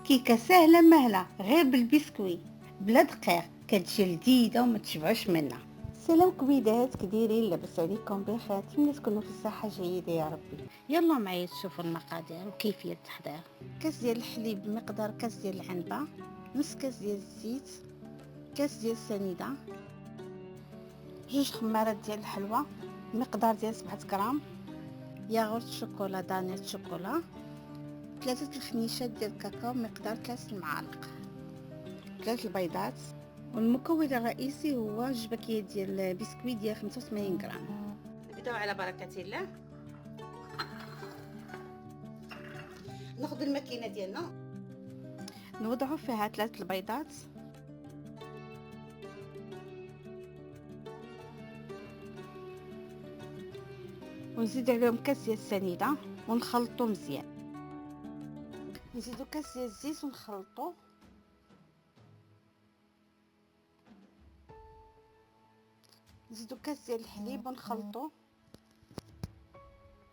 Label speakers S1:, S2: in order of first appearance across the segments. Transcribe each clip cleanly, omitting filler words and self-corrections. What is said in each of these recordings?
S1: كيكه سهله مهله غير بالبسكويت بلا دقيق، كتجي لذيذه وما تشبعوش منها. سلام كبيدات، كديرين؟ لاباس عليكم بخير؟ نتمنى تكونوا في صحه جيده يا ربي. يلا معايا تشوفوا المقادير وكيفيه التحضير. كاس ديال الحليب بمقدار كاس ديال العنبه، نص كاس ديال الزيت، كاس ديال السنيده، جوج خمارات ديال الحلوى مقدار ديال 7 غرام، ياغورت شوكولا دانيت شوكولا، 3 الخنيشات ديال الكاكاو مقدار 3 المعالق، 3 البيضات. والمكون الرئيسي هو جبكيه ديال البسكويت ديال 85 غرام. نبداو على بركه الله. ناخذ الماكينه ديالنا، نوضعوا فيها 3 البيضات، ونزيد عليهم كاس ديال السنيده ونخلطوا مزيان. نزيدوا كاس ديال الزيت ونخلطوا، نزيدوا كاس ديال الحليب ونخلطوا،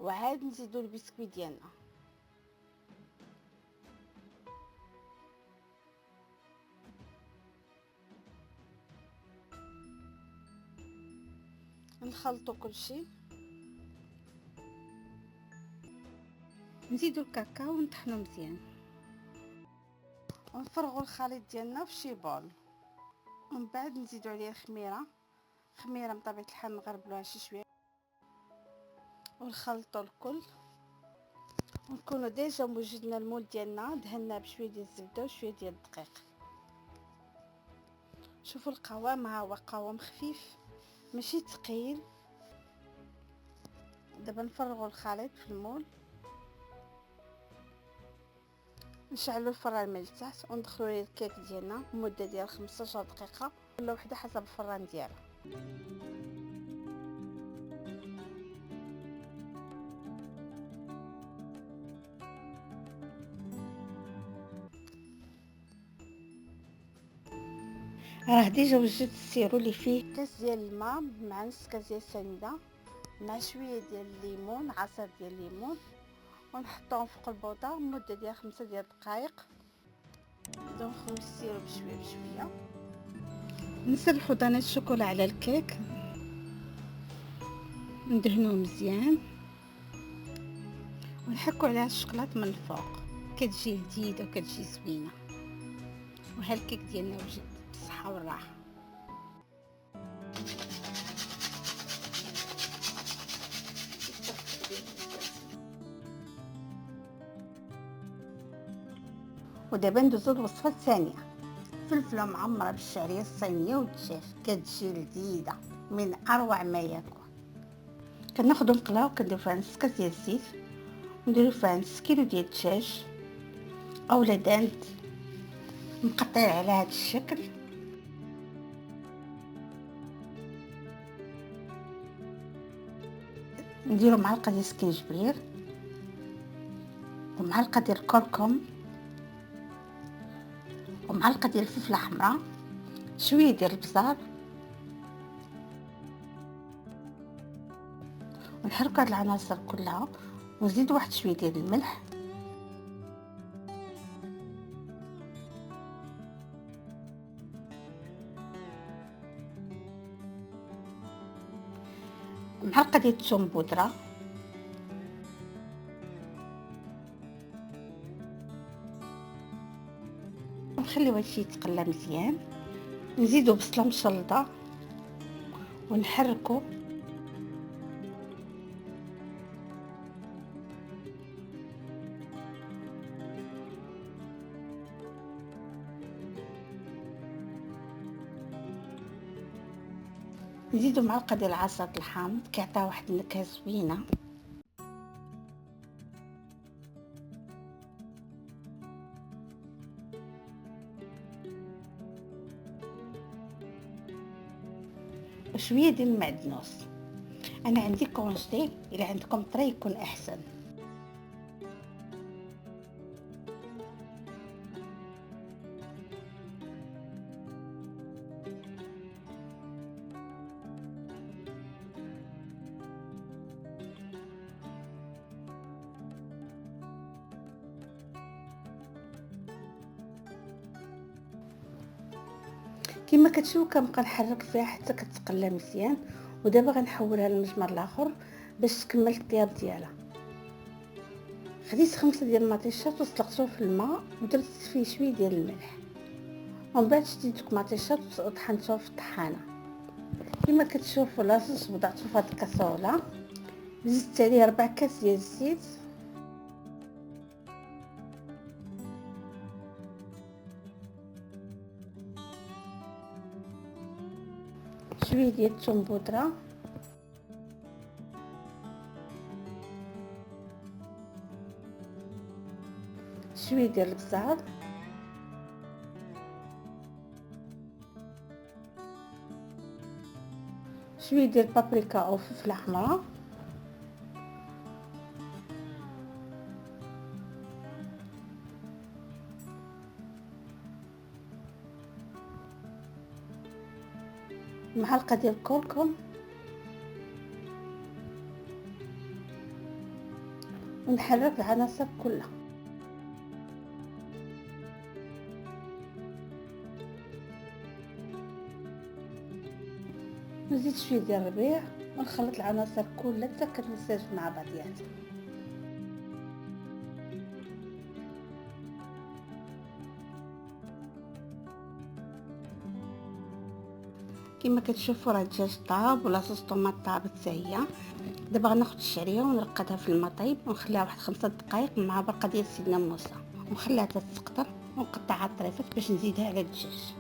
S1: وعاد نزيدوا البسكويت ديالنا، نخلطوا كلشي، نزيدوا الكاكاو ونطحنوا مزيان، ونفرغوا الخليط ديالنا في شي بول. ومن بعد نزيدوا عليه الخميره، خميره بطبيعه الحال نغربلوها شي شويه، ونخلطوا الكل. ونكونوا ديجا وجدنا المول ديالنا، دهنا بشويه ديال الزبده وشويه ديال الدقيق. شوفوا القوام، ها هو قوام خفيف ماشي ثقيل. دابا نفرغوا الخليط في المول، نشعلوا الفران من التحت وندخلوا ليه الكيك ديالنا مده ديال 15 دقيقه ولا وحده حسب الفران ديالها. راه ديجا وجدت السيرو اللي فيه كاس ديال الماء مع نص كاس ديال السنيده مع شويه ديال الليمون، عصير ديال الليمون، ونحطوهم فوق البوطه مده ديال 5 ديال الدقائق. نبداو نخويو السيرو بشويه بشويه، نسرحوا دانيت الشوكولا على الكيك، ندهنوه مزيان ونحكوا عليها الشوكولاط من الفوق. كتجي لذيذه وكتجي زوينه. وها الكيك ديالنا وجد بالصحه والراحه. ودابا ندوزو للوصفه الثانيه، فلفله معمره بالشعريه الصينيه والدجاج، كتجي لذيذه من اروع ما يكون. كناخذوا مقله وكنديروا فيها نص كاس ديال الزيت، ونديروا فيها نص كيلو ديال الدجاج اولا داند مقطع على هذا الشكل. نديروا معلقه ديال السكينجبير ومعلقه ديال الكركم ومعلقه ديال الفلفله حمراء، شويه ديال البصل، ونحركوا هاد العناصر كلها ونزيد واحد شويه ديال الملح. معلقه ديال الثوم بودره، ونخليو هادشي يتقلى مزيان. نزيدو بصله مشلضه ونحركو. نزيدو معلقه ديال عصير الحامض كيعطيها واحد النكهه زوينه. وشويه ديال المعدنوس، انا عندي كونجدي، الا عندكم طري يكون احسن. كما كتشوفوا كنبقى نحرك فيها حتى كتقلى مزيان. ودابا غنحولها للمجمر الاخر باش تكمل الطياب ديالها. خديت 5 ديال المطيشات وسلقتهم في الماء ودرت فيه شويه ديال الملح، ومن بعد شديت دوك المطيشات وطحنتهم في الطحانه. كما كتشوفوا لاصوص وضعته في هاد الكاسوله. زدت عليه 4 كاس ديال الزيت، شويه ديال الثوم بودره، شويه ديال البزار، شويه ديال البابريكا او فلفله حمراء، معلقه ديال الكركم، ونحرك العناصر كلها. نزيد شويه ديال الربيع ونخلط العناصر كلها حتى كتمزج مع بعضياتها. كما كتشوفوا راه الدجاج طاب ولا صوص طوماط طابت حتى هي. دابا غناخد الشعريه ونرقدها في الماء طيب ونخليها واحد 5 دقائق مع برقه ديال سيدنا موسى، ونخليها تتقطر ونقطعها طريفات باش نزيدها على الدجاج.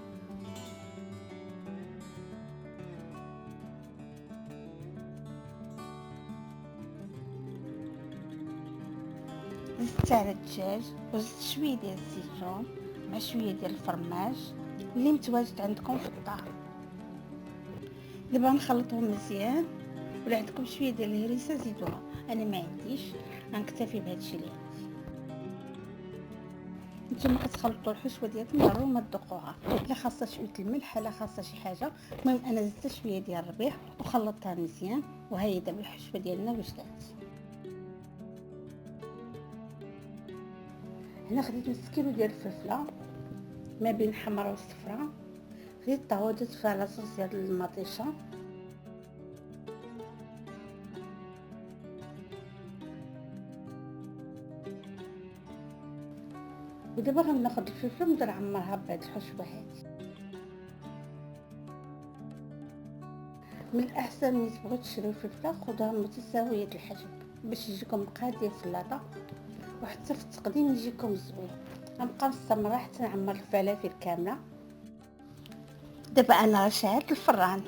S1: زدت على الدجاج وزدت شويه ديال الزيتون مع شويه ديال الفرماج اللي متواجد عندكم في الدار. دابا نخلطهم مزيان، ولا عندكم شويه ديال الهريسه زيدوها، انا ما عنديش، غنكتفي بهذا الشيء اللي عندي. نتوما كتخلطوا الحشوه ديالكم ضروري ما تدقوها، لا خاصه شويه الملح لا خاصه شي حاجه. المهم انا زدت شويه ديال الربيع وخلطتها مزيان، وهي دابا الحشوه ديالنا وجدات. هنا خديت نص كيلو ديال الفلفله ما بين الحمراء والصفراء، خديت الطاوه درت فيها لاصوص ديال المطيشه، ودابا غناخد الفلفله ونبدا نعمرها بهاد الحشوه هادي. من الاحسن ملي تبغيو تشريو الفلفله خدوها متساويه الحجم باش يجيكم قاديه السلاطه، وحتى في التقديم يجيكم زوين. غنبقى مستمره حتى نعمر الفلافل كامله. دابا انا شعلت الفران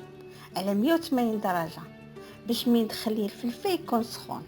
S1: على 180 درجه باش ملي ندخل ليه الفلفل يكون سخون.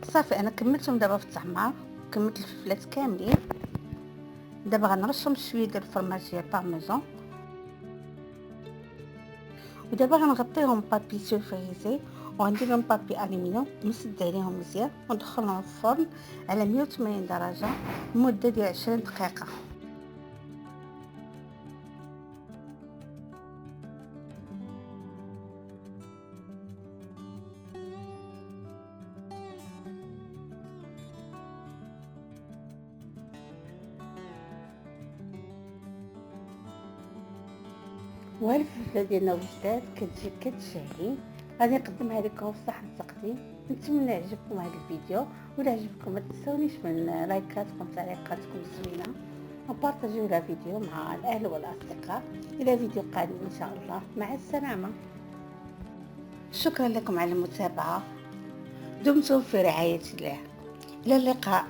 S1: صافي انا كملتهم دابا في التعمار، كملت الفلفلات كاملين. دابا غنرشهم شويه ديال الفرماج ديال بارميزون، ودابا غنغطيهم بابي سولفريزي وغندير لهم بابي الومنيوم ونسد عليهم مزيان وندخلهم في الفرن على 180 درجه لمده ديال 20 دقيقه. والفلفله ديالنا وجدات كتجي كتشهي. غادي نقدمها لكم في صحن تقديم. نتمنى يعجبكم هذا الفيديو، ولا عجبكم ما تنسونيش من لايكاتكم تعليقاتكم الزوينه، وبارطاجيو لا فيديو مع الاهل والاصدقاء. الى فيديو قادم ان شاء الله، مع السلامه. شكرا لكم على المتابعه، دمتم في رعايه الله. إلى اللقاء.